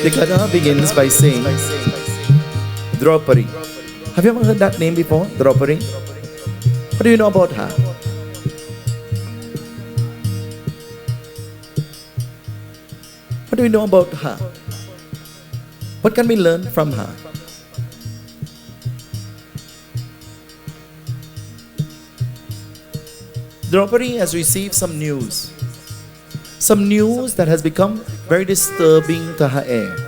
The Gada begins by saying, Draupadi. Have you ever heard that name before? Draupadi? What do you know about her? What do we know about her? What can we learn from her? Draupadi has received some news. Some news that has become very disturbing to her heir.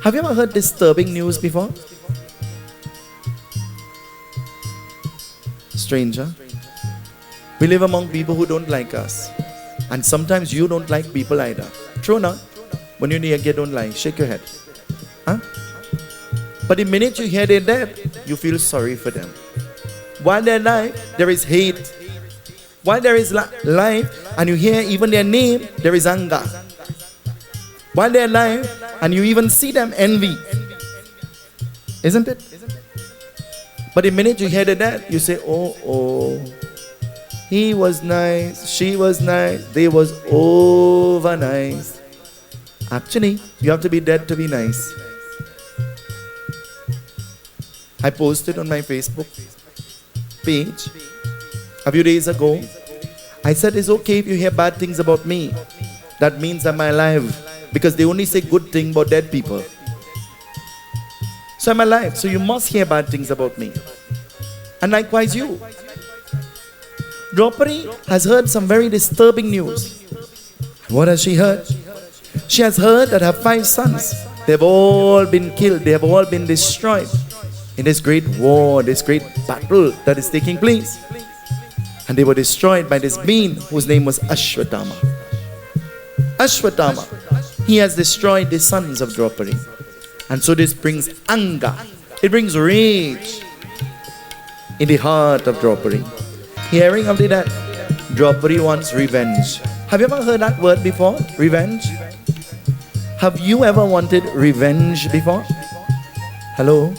Have you ever heard disturbing news before? Stranger. We live among people who don't like us. And sometimes you don't like people either. True or not? When you don't like, shake your head. Huh? But the minute you hear they're dead, you feel sorry for them. While they're alive, there is hate. While there is life, and you hear even their name, there is anger. While they're alive, and you even see them, envy. Isn't it? But the minute you hear they're dead, you say, oh, he was nice, she was nice, they was over nice. Actually, you have to be dead to be nice. I posted on my Facebook page a few days ago. I said it's okay if you hear bad things about me. That means I'm alive. Because they only say good things about dead people. So I'm alive. So you must hear bad things about me. And likewise you. Draupadi has heard some very disturbing news. What has she heard? She has heard that her 5 sons, they've all been killed. They have all been destroyed in this great war, this great battle that is taking place. And they were destroyed by this being whose name was Ashwatthama. Ashwatthama, he has destroyed the sons of Draupadi. And so this brings anger. It brings rage in the heart of Draupadi. Hearing of that, Draupadi wants revenge. Have you ever heard that word before? Revenge? Have you ever wanted revenge before? Hello?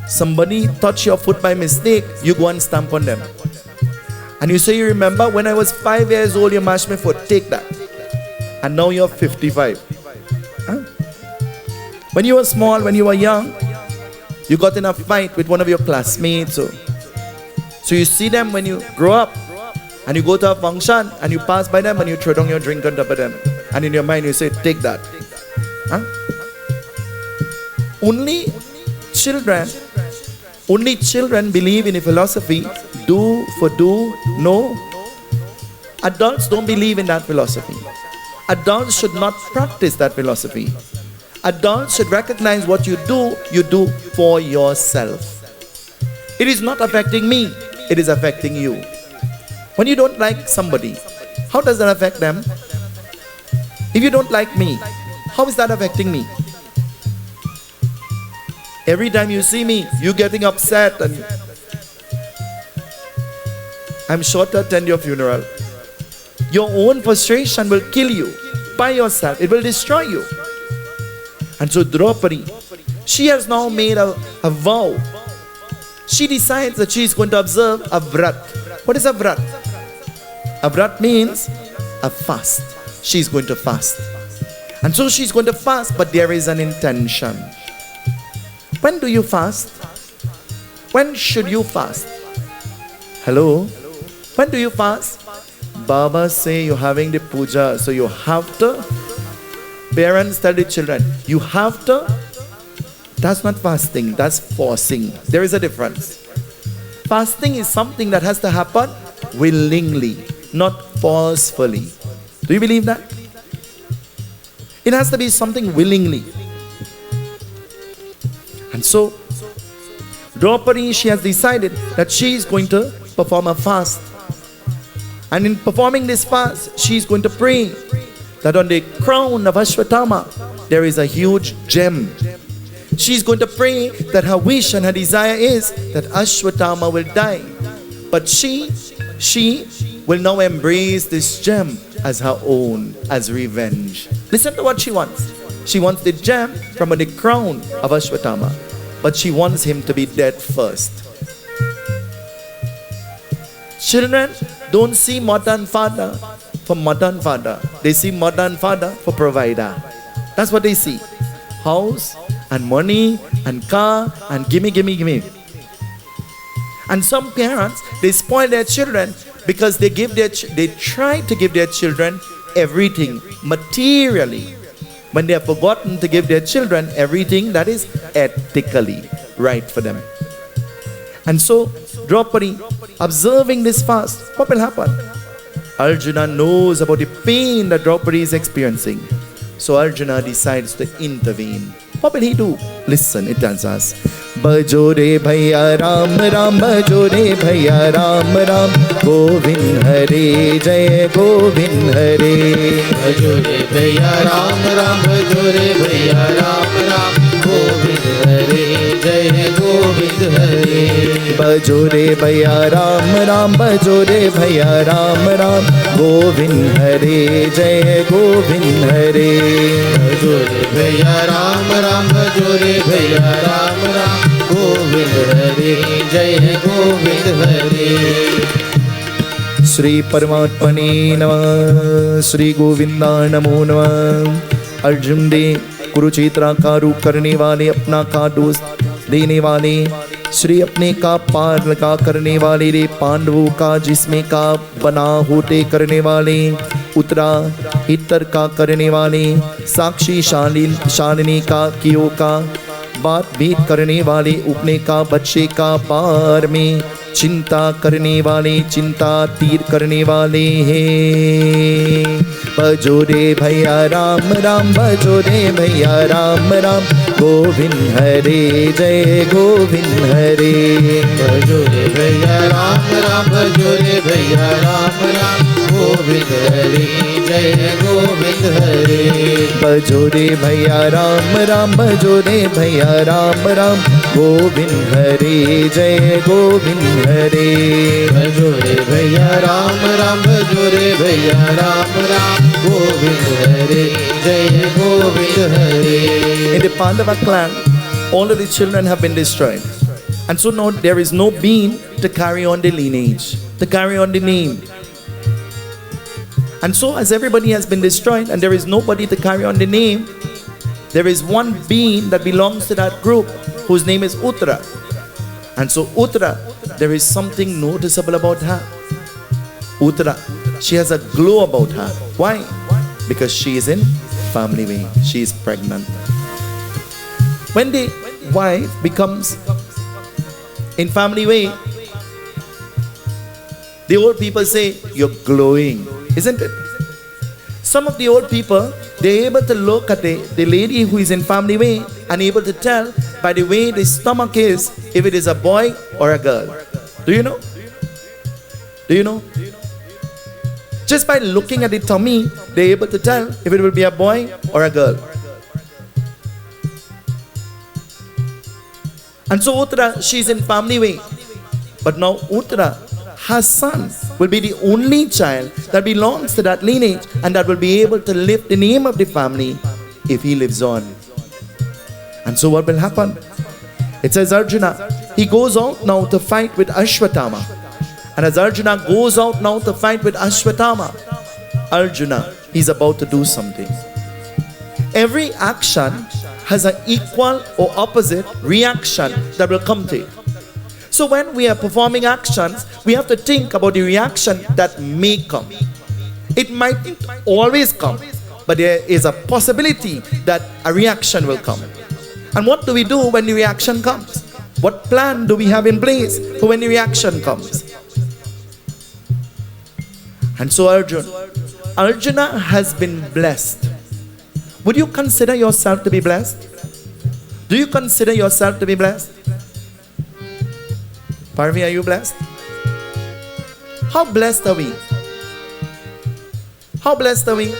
Somebody touch your foot by mistake, you go and stamp on them. And you say, you remember when I was 5 years old, you mashed my foot, take that. And now you're 55. Huh? When you were small, when you were young, you got in a fight with one of your classmates. So you see them when you grow up, and you go to a function, and you pass by them, and you throw down your drink on top of them. And in your mind, you say, take that. Huh? Only children believe in a philosophy, do for do, no. Adults don't believe in that philosophy. Adults should not practice that philosophy. Adults should recognize what you do for yourself. It is not affecting me, it is affecting you. When you don't like somebody, how does that affect them? If you don't like me, how is that affecting me? Every time you see me, you getting upset and I'm sure to attend your funeral. Your own frustration will kill you by yourself. It will destroy you. And so Draupadi, she has now made a vow. She decides that she is going to observe a vrat. What is a vrat? A vrat means a fast. She is going to fast. And so she is going to fast, but there is an intention. When do you fast? When should you fast? Hello? When do you fast? Baba say you're having the puja, so you have to. Parents tell the children, you have to. That's not fasting, that's forcing. There is a difference. Fasting is something that has to happen willingly, not forcefully. Do you believe that? It has to be something willingly. And so, Draupadi, she has decided that she is going to perform a fast. And in performing this fast, she is going to pray that on the crown of Ashwatthama, there is a huge gem. She is going to pray that her wish and her desire is that Ashwatthama will die. But she will now embrace this gem as her own, as revenge. Listen to what she wants. She wants the gem from the crown of Ashwatthama, but she wants him to be dead first. Children don't see mother and father for mother and father. They see mother and father for provider. That's what they see. House and money and car and gimme, gimme, gimme. And some parents, they spoil their children because they try to give their children everything materially, when they have forgotten to give their children everything that is ethically right for them. And so Draupadi, observing this fast, what will happen? Arjuna knows about the pain that Draupadi is experiencing. So Arjuna decides to intervene. What will he do? Listen, it tells us. Bhajo re bhaiya Ram Ram, bhajo re bhaiya Ram Ram, Govind Hare Jai Govind Hare. Bhajo re bhaiya Ram Ram, bhajo re bhaiya Ram Ram, Govind Hare Jai Govind Hare. Bhajo re bhaiya Ram Ram, bhajo re bhaiya Ram Ram, Govind Hare Jai Govind Hare. Bhajo re bhaiya Ram Ram, bhajo re bhaiya Ram Ram, Govind Hare Jai Govind Hare. Shri Paramatmane Namah, Shri Govinda Namo Namah. Arjun de Kurukshetra का रूप करने वाले, अपना का दोस्त देने वाले, श्री अपने का पार लगा करने वाले रे पांडवों का जिसमें का बना होते करने वाले, उतरा हितर का करने वाले, साक्षी शालिनी का कियो का बात भेद करने वाले, उपने का बच्चे का पार में चिंता करने वाले, चिंता तीर करने वाले हैं। भजो रे भैया राम राम, भजो रे भैया राम राम, गोविंद हरे जय गोविंद हरे। भजो रे भैया राम राम, भजो रे भैया राम राम, गोविंद हरे जय गोविंद हरे। भजो रे भैया राम राम, भजो रे भैया राम राम, गोविंद हरे जय गोविंद हरे। भजो रे भैया राम राम, भजो रे भैया राम राम, गोविंद हरे जय गोविंद हरे। In the Pandava clan, all of the children have been destroyed. And so now there is no being to carry on the lineage, to carry on the name. And so as everybody has been destroyed and there is nobody to carry on the name, there is one being that belongs to that group whose name is Uttara. And so Uttara, there is something noticeable about her. Uttara, she has a glow about her. Why? Because she is in family way. She is pregnant. When the wife becomes in family way, the old people say, you're glowing, isn't it? Some of the old people, they're able to look at the lady who is in family way and able to tell by the way the stomach is, if it is a boy or a girl. Do you know? Do you know? Just by looking at the tummy, they're able to tell if it will be a boy or a girl. And so Uttara, she's in family way. But now Uttara, her son, will be the only child that belongs to that lineage and that will be able to lift the name of the family if he lives on. And so what will happen? It says Arjuna, he goes out now to fight with Ashwatthama. And as Arjuna goes out now to fight with Ashwatthama, Arjuna, he's about to do something. Every action has an equal or opposite reaction that will come to it. So when we are performing actions, we have to think about the reaction that may come. It might not always come, but there is a possibility that a reaction will come. And what do we do when the reaction comes? What plan do we have in place for when the reaction comes? And so Arjuna has been blessed. Would you consider yourself to be blessed? Do you consider yourself to be blessed? Parvi, are you blessed? How blessed are we? How blessed are we?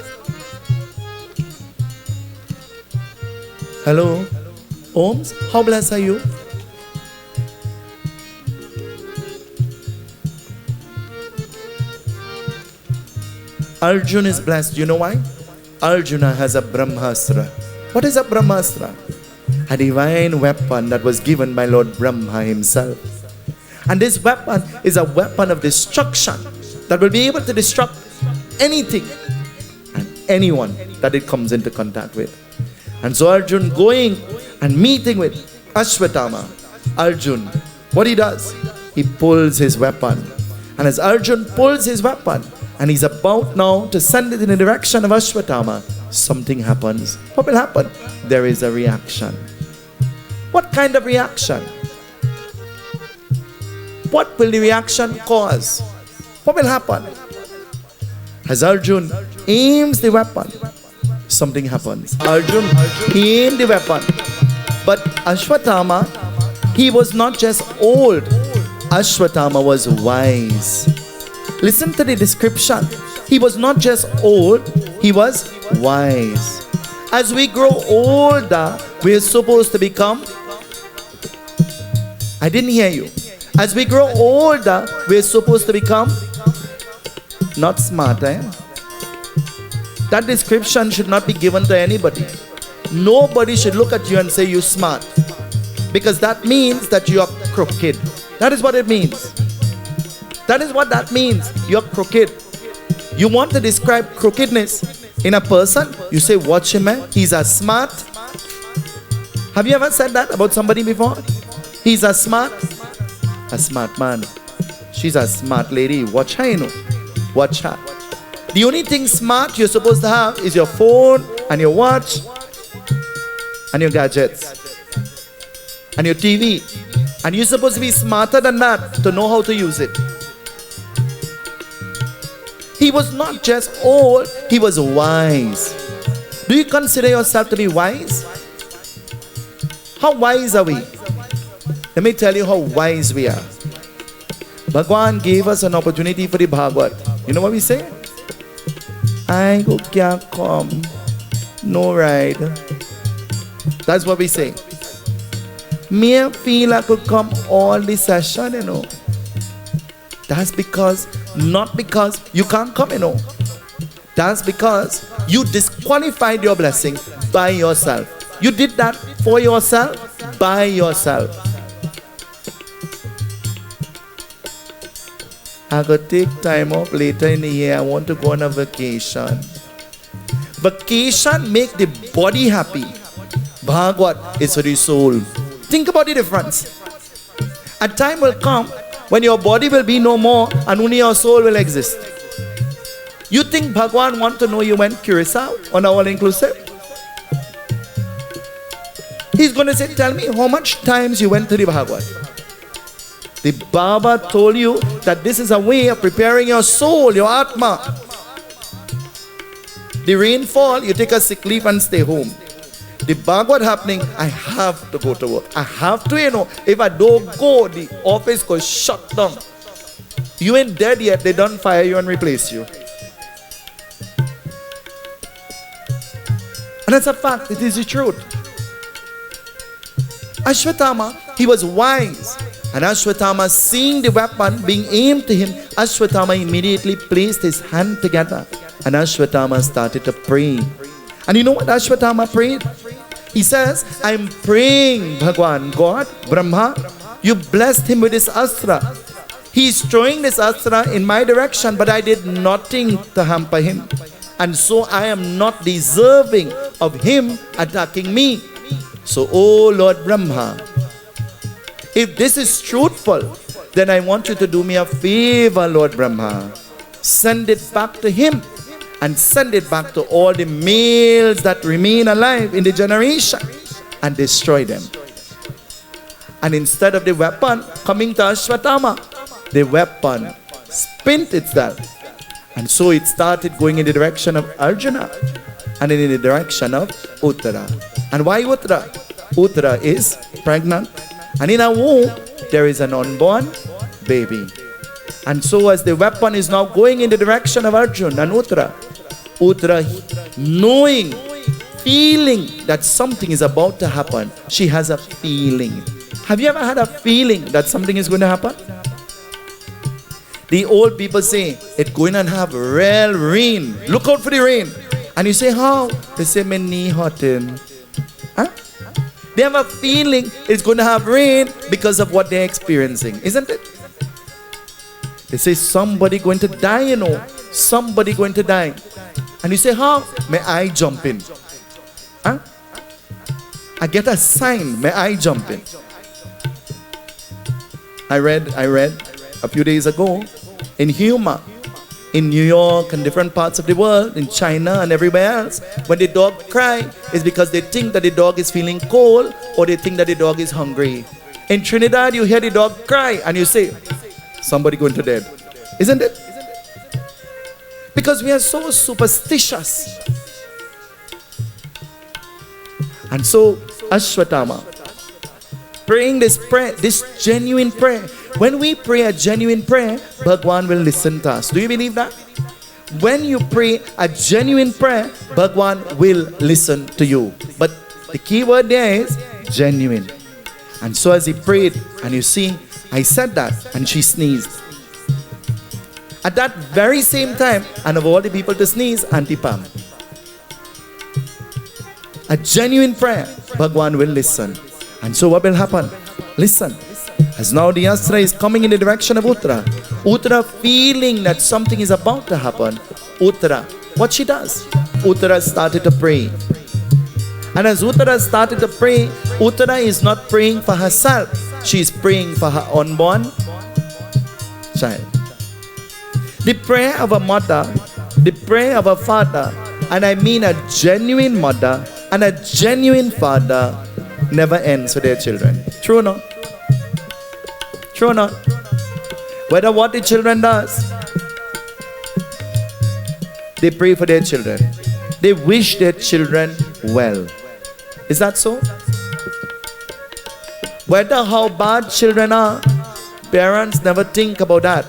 Hello? Ohms, how blessed are you? Arjuna is blessed. You know why? Arjuna has a Brahmastra. What is a Brahmastra? A divine weapon that was given by Lord Brahma himself. And this weapon is a weapon of destruction that will be able to destruct anything and anyone that it comes into contact with. And so Arjun going and meeting with Ashwatthama. Arjun, what he does? He pulls his weapon. And as Arjun pulls his weapon, and he's about now to send it in the direction of Ashwatthama, something happens. What will happen? There is a reaction. What kind of reaction? What will the reaction cause? What will happen? As Arjun aims the weapon, something happens. Arjun aimed the weapon. But Ashwatthama, he was not just old. Ashwatthama was wise. Listen to the description. He was not just old, he was wise. As we grow older, we are supposed to become... I didn't hear you. As we grow older, we are supposed to become not smart, eh? That description should not be given to anybody. Nobody should look at you and say you're smart, because that means that you are crooked. That is what it means. That is what that means. You're crooked. You want to describe crookedness in a person, you say, watch him, eh? He's a smart. Have you ever said that about somebody before? He's a smart man. She's a smart lady. Watch her, you know. Watch her. The only thing smart you're supposed to have is your phone and your watch and your gadgets and your TV. And you're supposed to be smarter than that to know how to use it. He was not just old, he was wise. Do you consider yourself to be wise? How wise are we? Let me tell you how wise we are. Bhagwan gave us an opportunity for the Bhagwat. You know what we say? I go can't come, no ride. That's what we say. Me feel I could come all the session, you know. That's because, not because you can't come, you know. That's because you disqualified your blessing by yourself. You did that for yourself, by yourself. I could take time off later in the year. I want to go on a vacation. Vacation make the body happy. Bhagwat is for the soul. Think about the difference. A time will come when your body will be no more and only your soul will exist. You think Bhagwan want to know you went Curacao on a all-inclusive? He's going to say, tell me how much times you went to the Bhagwat. The Baba told you that this is a way of preparing your soul, your Atma. The rainfall, you take a sick leave and stay home. The Bhagwat happening, I have to go to work. I have to, you know. If I don't go, the office goes shut down. You ain't dead yet, they don't fire you and replace you. And that's a fact, it is the truth. Ashwatthama, he was wise. And Ashwatthama, seeing the weapon being aimed to him, Ashwatthama immediately placed his hand together. And Ashwatthama started to pray. And you know what Ashwatthama prayed? He says, I'm praying, Bhagwan, God, Brahma, you blessed him with this astra. He's throwing this astra in my direction, but I did nothing to hamper him. And so I am not deserving of him attacking me. So, oh Lord Brahma, if this is truthful, then I want you to do me a favor, Lord Brahma. Send it back to him and send it back to all the males that remain alive in the generation and destroy them. And instead of the weapon coming to Ashwatthama, the weapon spent itself. And so it started going in the direction of Arjuna and in the direction of Uttara. And why Uttara? Uttara is pregnant. And in a womb, there is an unborn baby. And so as the weapon is now going in the direction of Arjuna and Uttara, knowing, feeling that something is about to happen, she has a feeling. Have you ever had a feeling that something is going to happen? The old people say, it's going to have real rain. Look out for the rain. And you say, how? They say, my knee hurting. Huh? They have a feeling it's going to have rain because of what they're experiencing, isn't it? They say somebody going to die, you know. Somebody going to die. And you say, how? May I jump in? Huh? I get a sign, may I jump in? I read a few days ago in humor, in New York and different parts of the world, in China and everywhere else, when the dog cry, it's because they think that the dog is feeling cold or they think that the dog is hungry. In Trinidad, you hear the dog cry and you say, somebody going to dead. Isn't it? Because we are so superstitious. And so, Ashwatthama, praying this prayer, this genuine prayer. When we pray a genuine prayer, Bhagwan will listen to us. Do you believe that? When you pray a genuine prayer, Bhagwan will listen to you. But the key word there is genuine. And so as he prayed, and you see, I said that, and she sneezed. At that very same time, and of all the people to sneeze, Auntie Pam. A genuine prayer, Bhagwan will listen. And so what will happen? Listen. As now the Astra is coming in the direction of Uttara. Uttara feeling that something is about to happen. Uttara, what she does? Uttara started to pray. And as Uttara started to pray, Uttara is not praying for herself. She is praying for her unborn child. The prayer of a mother, the prayer of a father, and I mean a genuine mother and a genuine father, never ends with their children. True or not? True or not? Whether what the children does, they pray for their children. They wish their children well. Is that so? Whether how bad children are, parents never think about that.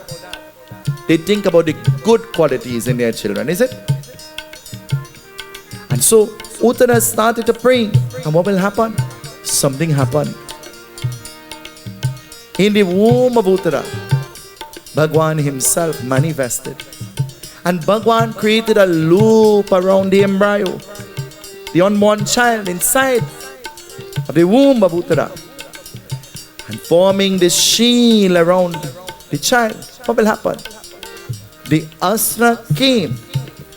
They think about the good qualities in their children, is it? And so, Uttara started to pray. And what will happen? Something happened. In the womb of Uttara, Bhagwan himself manifested. And Bhagwan created a loop around the embryo, the unborn child inside of the womb of Uttara, and forming this shield around the child. What will happen? The Astra came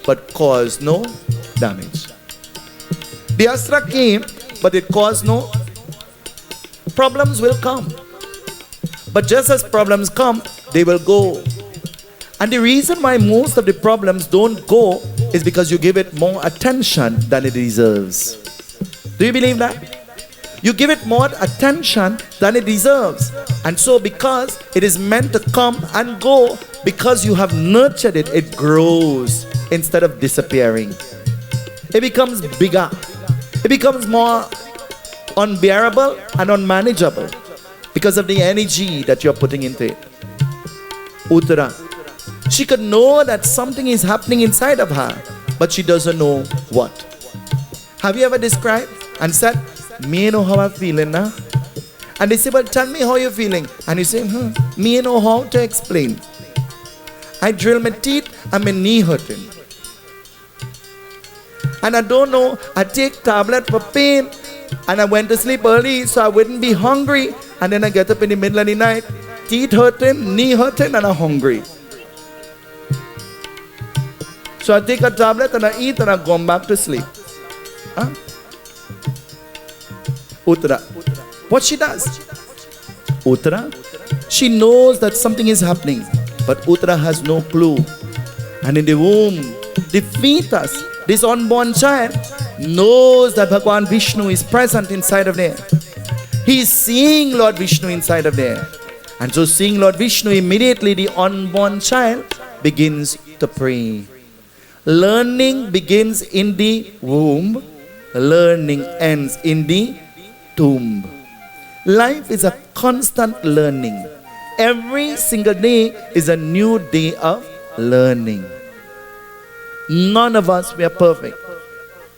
but caused no damage. The Astra came but it caused no. Problems will come. But just as problems come, they will go. And the reason why most of the problems don't go is because you give it more attention than it deserves. Do you believe that? You give it more attention than it deserves. And so because it is meant to come and go, because you have nurtured it, it grows instead of disappearing. It becomes bigger. It becomes more unbearable and unmanageable because of the energy that you're putting into it. Uttara, she could know that something is happening inside of her, but she doesn't know what. Have you ever described and said, me know how I'm feeling now? And they say, well, tell me how you're feeling. And you say, me know how to explain. I drill my teeth and my knee hurting. And I don't know, I take tablet for pain and I went to sleep early so I wouldn't be hungry. And then I get up in the middle of the night, teeth hurting, knee hurting, and I'm hungry. So I take a tablet and I eat and I go back to sleep. Huh? Uttara. What she does? Uttara, she knows that something is happening, but Uttara has no clue. And in the womb, the fetus, this unborn child, knows that Bhagwan Vishnu is present inside of there. He is seeing Lord Vishnu inside of there. And so seeing Lord Vishnu, immediately the unborn child begins to pray. Learning begins in the womb. Learning ends in the tomb. Life is a constant learning. Every single day is a new day of learning. None of us, we are perfect.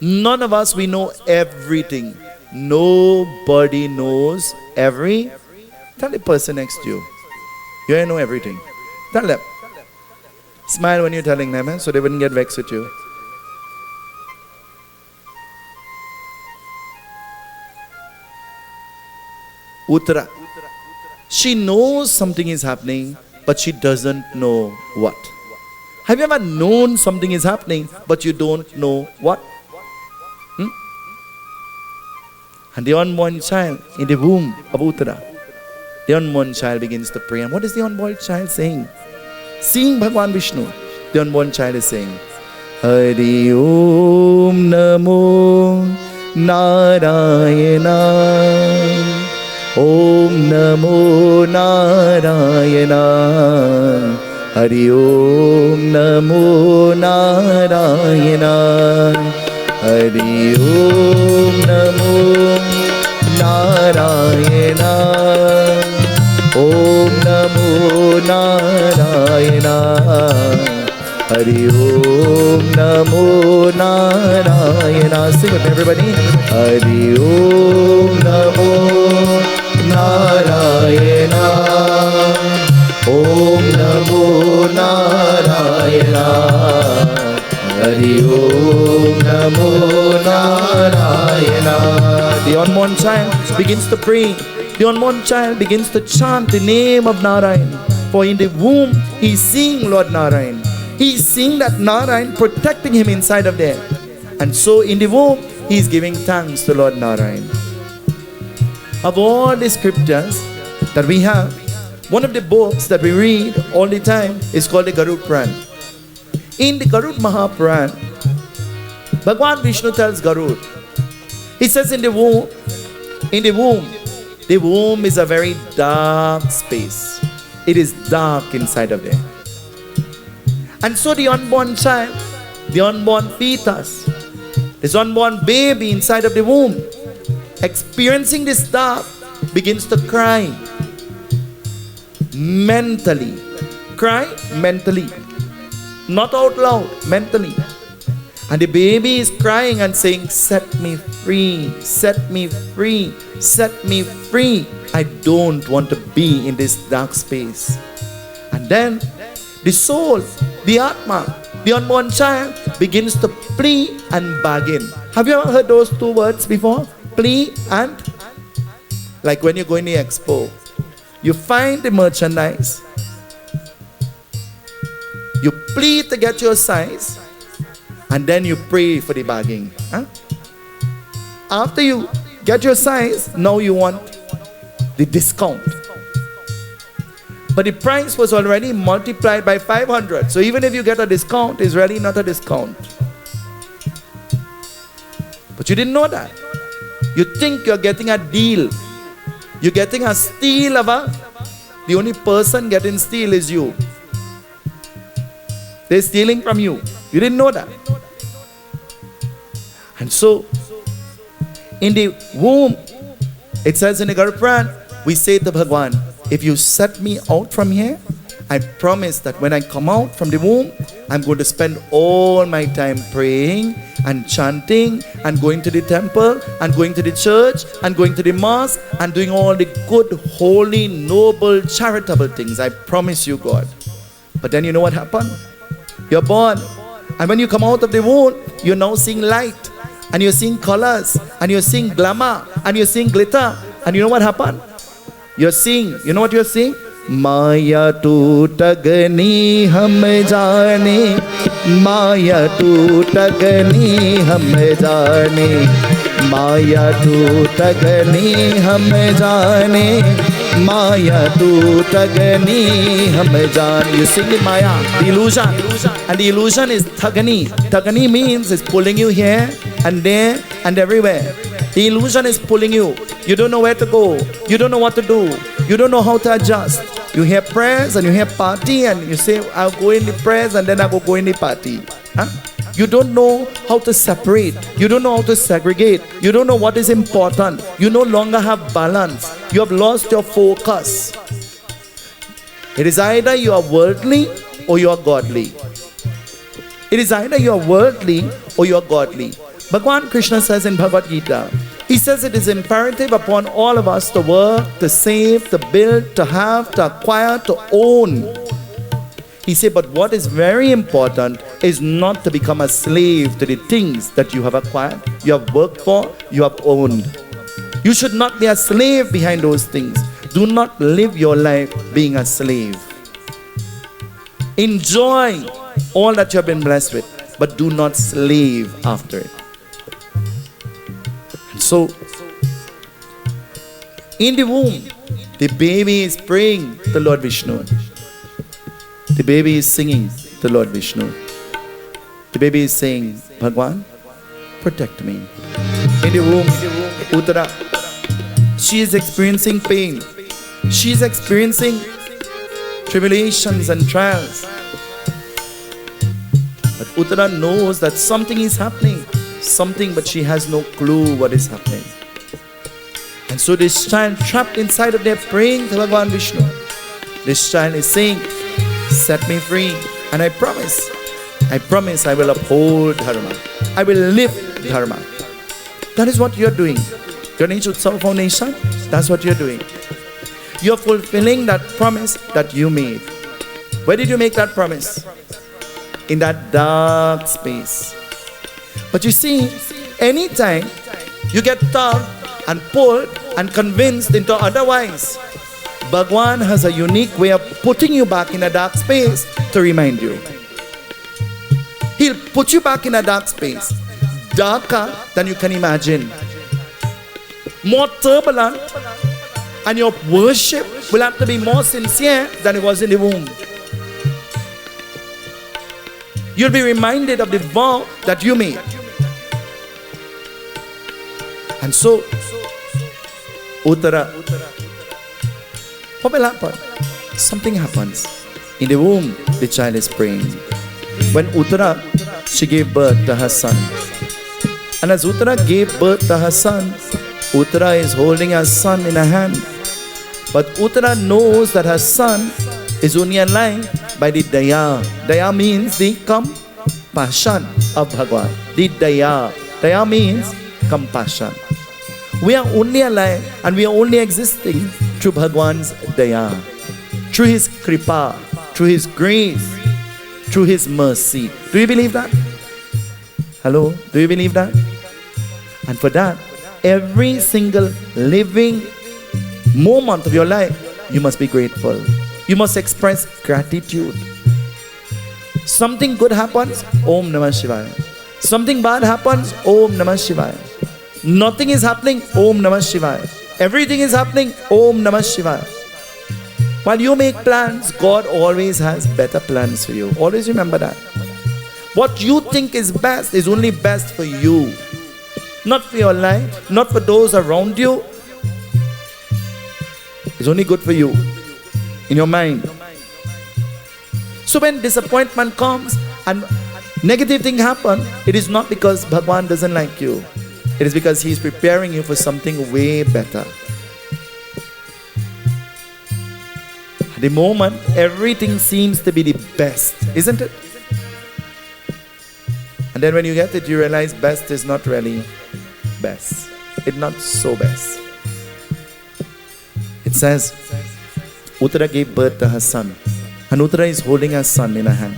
None of us, we know everything. Nobody knows every. Tell the person next to you, you ain't know everything. Tell them. Smile when you're telling them, so they wouldn't get vexed with you. Uttara. She knows something is happening, but she doesn't know what. Have you ever known something is happening, but you don't know what? And the unborn child in the womb of Uttara, the unborn child begins to pray. And what is the unborn child saying? Seeing Bhagwan Vishnu, the unborn child is saying, Hari Om Namo Narayana, Om Namo Narayana, Hari Om Namo Narayana, Hari Om Namo Narayana, Om Namo Narayana, Hari Om Namo Narayana. Sing with me, everybody. Hari Om Namo Narayana, Om Namo Narayana, Hari Om Namo Narayana. The unborn child begins to pray. The unborn child begins to chant the name of Narayan. For in the womb, he is seeing Lord Narayan. He is seeing that Narayan protecting him inside of there. And so in the womb, he is giving thanks to Lord Narayan. Of all the scriptures that we have, one of the books that we read all the time is called the Garud Puran. In the Garud Mahapuran, Bhagwan Vishnu tells Garud, he says in the womb, the womb is a very dark space. It is dark inside of there. And so the unborn child, the unborn fetus, this unborn baby inside of the womb, experiencing this dark, begins to cry mentally. Cry mentally. Not out loud, mentally. And the baby is crying and saying, set me free, set me free, set me free. I don't want to be in this dark space. And then the soul, the Atma, the unborn child begins to plead and bargain. Have you ever heard those two words before? Plead and? Like when you go in the expo, you find the merchandise, you plead to get your size, and then you pray for the bargain. Huh? After you get your size, now you want the discount. But the price was already multiplied by 500. So even if you get a discount, it's really not a discount. But you didn't know that. You think you're getting a deal. You're getting a steal of the only person getting steal is you. They're stealing from you. You didn't know that. And so, in the womb, it says in the Garud Puran, we say to Bhagwan, if you set me out from here, I promise that when I come out from the womb, I'm going to spend all my time praying and chanting and going to the temple and going to the church and going to the mosque and doing all the good, holy, noble, charitable things. I promise you, God. But then you know what happened? You're born. And when you come out of the womb, you're now seeing light. And you're seeing colors. And you're seeing glamour. And you're seeing glitter. And you know what happened? You're seeing, you know what you're seeing? Maya tootagani hum jaane, Maya tootagani hum jaane, Maya tootagani hum jaane, Maya tootagani hum jaane. You sing the Maya, the illusion, and the illusion is Thagani. Thagani means it's pulling you here and there and everywhere. The illusion is pulling you. You don't know where to go. You don't know what to do. You don't know how to adjust. You hear prayers and you hear party and you say, I'll go in the prayers and then I'll go in the party. Huh? You don't know how to separate. You don't know how to segregate. You don't know what is important. You no longer have balance. You have lost your focus. It is either you are worldly or you are godly. It is either you are worldly or you are godly. Bhagwan Krishna says in Bhagavad Gita, he says it is imperative upon all of us to work, to save, to build, to have, to acquire, to own. He said, but what is very important is not to become a slave to the things that you have acquired, you have worked for, you have owned. You should not be a slave behind those things. Do not live your life being a slave. Enjoy all that you have been blessed with, but do not slave after it. So, In the womb, the baby is praying to Lord Vishnu. The baby is singing to Lord Vishnu. The baby is saying, Bhagwan, protect me. In the womb, Uttara, she is experiencing pain. She is experiencing tribulations and trials. But Uttara knows that something is happening. Something, but she has no clue what is happening. And so this child trapped inside of there praying to Bhagwan Vishnu. This child is saying, set me free. And I promise I will uphold Dharma. I will live Dharma. That is what you're doing. Ganesh Utsava Foundation, that's what you're doing. You're fulfilling that promise that you made. Where did you make that promise? In that dark space. But you see, anytime you get tugged and pulled and convinced into otherwise, Bhagwan has a unique way of putting you back in a dark space to remind you. He'll put you back in a dark space, darker than you can imagine, more turbulent, and your worship will have to be more sincere than it was in the womb. You'll be reminded of the vow that you made. And so, Uttara, what will happen? Something happens. In the womb, the child is praying. When Uttara, she gave birth to her son. And as Uttara gave birth to her son, Uttara is holding her son in her hand. But Uttara knows that her son is only alive by the daya. Daya means the compassion of Bhagwan. The daya. Daya means compassion. We are only alive and we are only existing through Bhagwan's daya, through his kripa, through his grace, through his mercy. Do you believe that? Hello? Do you believe that? And for that, every single living moment of your life, you must be grateful. You must express gratitude. Something good happens, Om Namah Shivaya. Something bad happens, Om Namah Shivaya. Nothing is happening, Om Namah Shivaya. Everything is happening, Om Namah Shivaya. While you make plans, God always has better plans for you. Always remember that. What you think is best is only best for you. Not for your life, not for those around you. It's only good for you, in your mind. So when disappointment comes and negative thing happen, it is not because Bhagwan doesn't like you. It is because he is preparing you for something way better. At the moment, everything seems to be the best, isn't it? And then when you get it, you realize best is not really best. It's not so best. It says, Uttara gave birth to her son. And Uttara is holding her son in her hand.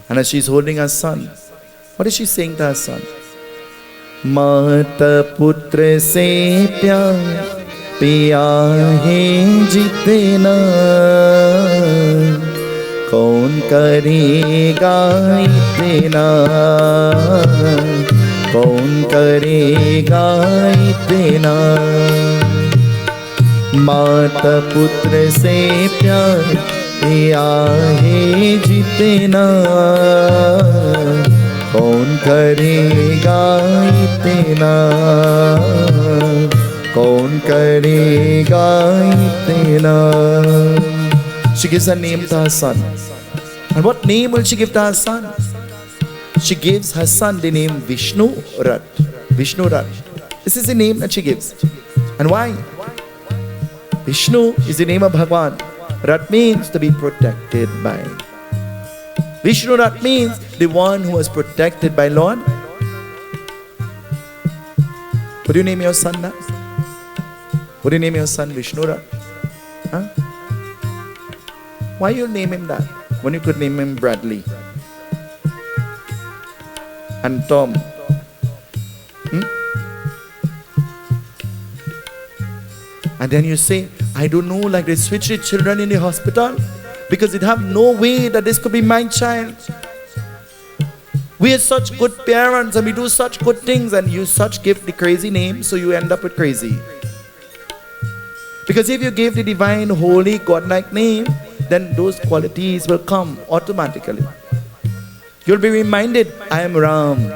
And as she's holding her son, what is she saying to her son? Mata putra se pyar piya hai jitna kaun karega itna kaun karega itna माता पुत्र से प्यार पिया है जितना कौन करेगा इतना कौन करेगा इतना. She gives a name to her son. And what name will she give to her son? She gives her son the name Vishnu Rat. Vishnu Rat. This is the name that she gives. And why? Vishnu is the name of Bhagwan. Rat means to be protected by. Vishnu Rat means the one who was protected by Lord. Would you name your son that? Would you name your son Vishnu Rat? Huh? Why you name him that when you could name him Bradley and Tom? And then you say, I don't know, like they switch the children in the hospital because they have no way that this could be my child. We are such good parents and we do such good things and you such give the crazy name, so you end up with crazy. Because if you give the divine, holy, godlike name, then those qualities will come automatically. You'll be reminded, I am Ram.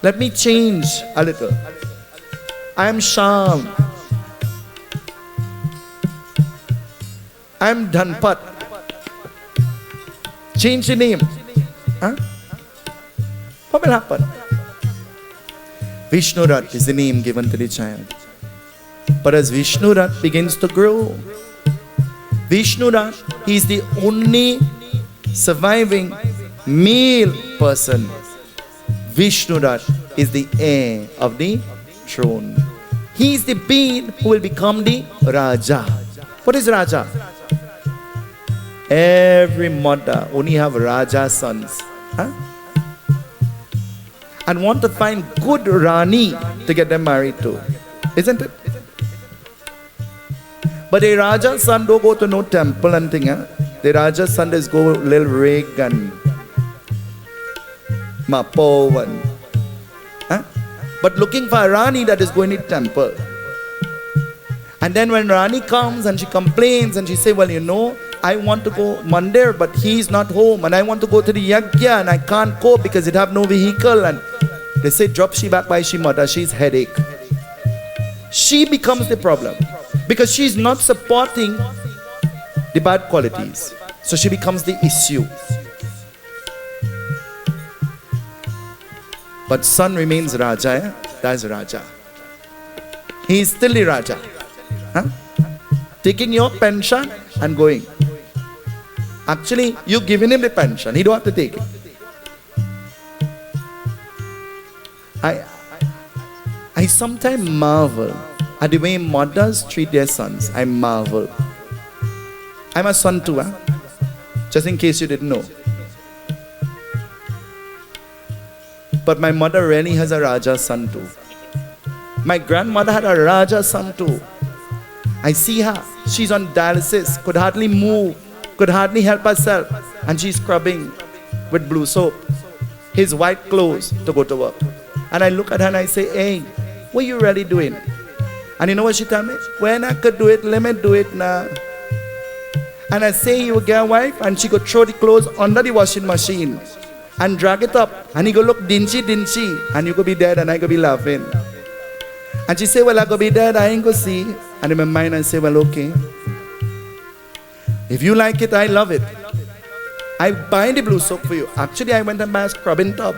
Let me change a little. I am Sham. I am Dhanpat. Change the name. Huh? What will happen? Vishnu Rat is the name given to the child. But as Vishnu Rat begins to grow, Vishnu Rat, he is the only surviving male person. Vishnu Rat is the heir of the throne. He is the being who will become the Raja. What is Raja? Every mother only have Raja sons. Huh? And want to find good Rani to get them married to. Isn't it? But the Raja son don't go to no temple and thing. Huh? The Raja son just go little rig and mapo and huh? But looking for a Rani that is going to temple. And then when Rani comes and she complains and she say, well, you know, I want to go Mandir, but he's not home, and I want to go to the Yagna and I can't go because it have no vehicle. And they say, drop she back by she mother, she's headache. She becomes the problem because she's not supporting the bad qualities. So she becomes the issue. But son remains Raja. Eh? That's Raja. He is still the Raja. Huh? Taking your pension and going. Actually, you're giving him the pension. He don't have to take it. I sometimes marvel at the way mothers treat their sons. I marvel. I'm a son too, huh? Just in case you didn't know. But my mother really has a Raja son too. My grandmother had a Raja son too. I see her. She's on dialysis, could hardly move, could hardly help herself. And she's scrubbing with blue soap his white clothes to go to work. And I look at her and I say, hey, what are you really doing? And you know what she tell me? When I could do it, let me do it now. And I say, you will get a wife, and she could throw the clothes under the washing machine and drag it up. And he go look dingy. And you could be dead and I could be laughing. And she say, well, I could be dead, I ain't go see. And in my mind I say, well, okay. If you like it, I love it. I buy the blue soap for you. Actually, I went and buy a scrubbing tub.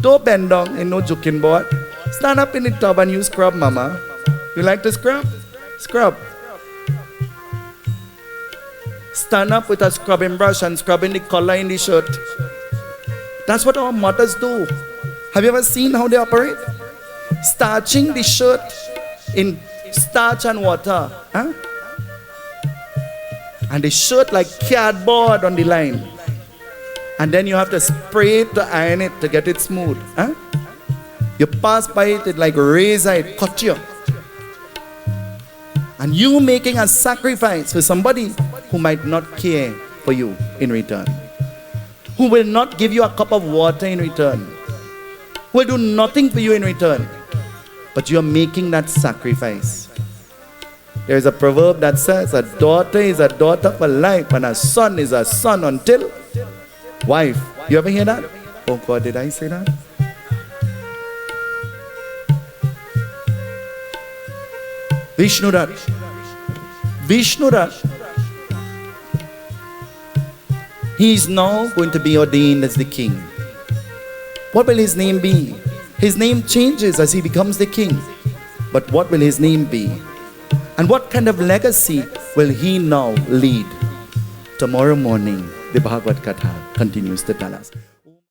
Don't bend down in no joking board. Stand up in the tub and you scrub, mama. You like to scrub? Scrub. Stand up with a scrubbing brush and scrubbing the collar in the shirt. That's what our mothers do. Have you ever seen how they operate? Starching the shirt in starch and water. Huh? And the shirt like cardboard on the line. And then you have to spray it to iron it to get it smooth. Huh? You pass by it, it like razor, it cut you. And you making a sacrifice for somebody who might not care for you in return. Who will not give you a cup of water in return. Who will do nothing for you in return. But you are making that sacrifice. There is a proverb that says, a daughter is a daughter for life and a son is a son until wife. You ever hear that? Oh God, did I say that? Vishnu Rat. Vishnu Rat. He is now going to be ordained as the king. What will his name be? His name changes as he becomes the king. But what will his name be? And what kind of legacy will he now lead? Tomorrow morning, the Bhagwat Katha continues to tell us.